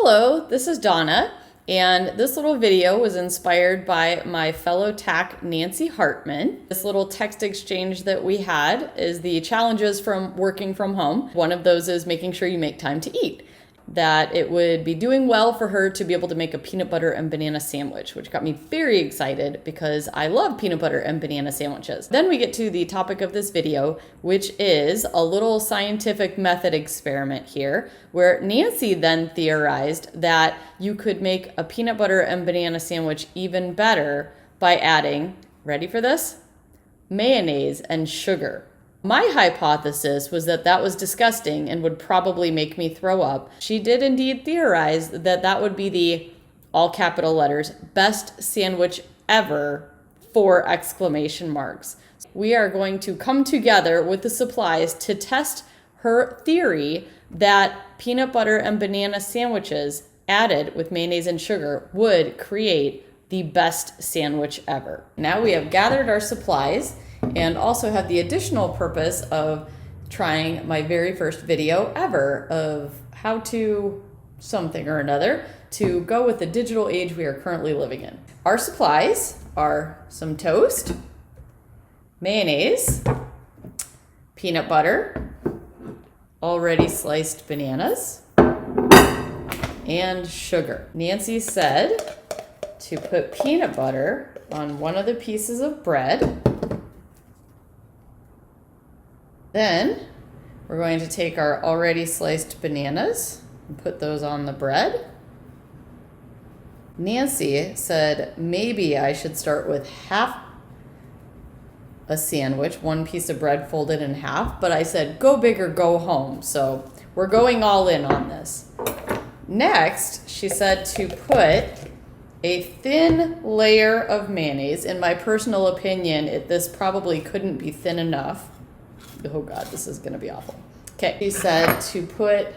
Hello, this is Donna, and this little video was inspired by my fellow TAC Nancy Hartman. This little text exchange that we had is the challenges from working from home. One of those is making sure you make time to eat. That it would be doing well for her to be able to make a peanut butter and banana sandwich, which got me very excited because I love peanut butter and banana sandwiches. Then we get to the topic of this video, which is a little scientific method experiment here, where Nancy then theorized that you could make a peanut butter and banana sandwich even better by adding, ready for this? Mayonnaise and sugar. My hypothesis was that that was disgusting and would probably make me throw up. She did indeed theorize that that would be the, all capital letters, best sandwich ever, 4 exclamation marks. We are going to come together with the supplies to test her theory that peanut butter and banana sandwiches added with mayonnaise and sugar would create the best sandwich ever. Now we have gathered our supplies and also have the additional purpose of trying my very first video ever of how to something or another to go with the digital age we are currently living in. Our supplies are some toast, mayonnaise, peanut butter, already sliced bananas, and sugar. Nancy said to put peanut butter on one of the pieces of bread. Then we're going to take our already sliced bananas and put those on the bread. Nancy said maybe I should start with half a sandwich, one piece of bread folded in half, but I said go big or go home, so we're going all in on this. Next, she said to put a thin layer of mayonnaise. In my personal opinion, this probably couldn't be thin enough. Oh God, this is gonna be awful. Okay, he said to put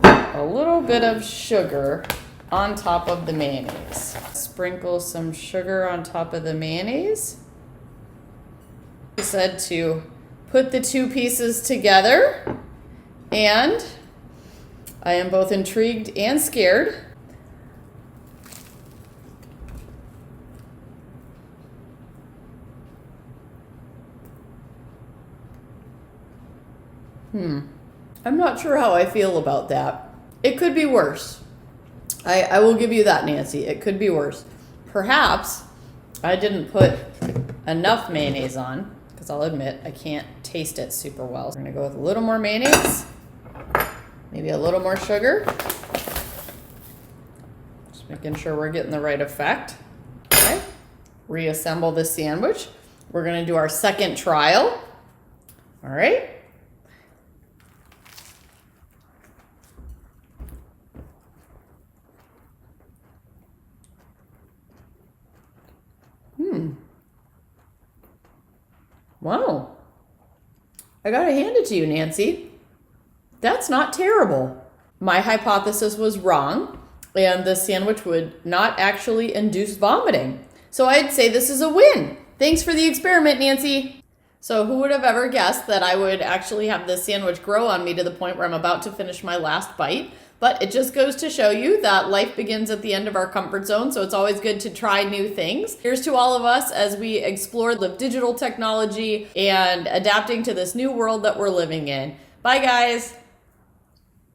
a little bit of sugar on top of the mayonnaise. Sprinkle some sugar on top of the mayonnaise. He said to put the 2 pieces together, and I am both intrigued and scared. I'm not sure how I feel about that. It could be worse. I will give you that, Nancy. It could be worse. Perhaps I didn't put enough mayonnaise on, because I'll admit I can't taste it super well. We're gonna go with a little more mayonnaise, maybe a little more sugar. Just making sure we're getting the right effect. Okay. Reassemble the sandwich. We're gonna do our second trial. All right. Wow. I gotta hand it to you, Nancy. That's not terrible. My hypothesis was wrong, and the sandwich would not actually induce vomiting. So I'd say this is a win. Thanks for the experiment, Nancy. So who would have ever guessed that I would actually have this sandwich grow on me to the point where I'm about to finish my last bite? But it just goes to show you that life begins at the end of our comfort zone, so it's always good to try new things. Here's to all of us as we explore the digital technology and adapting to this new world that we're living in. Bye, guys.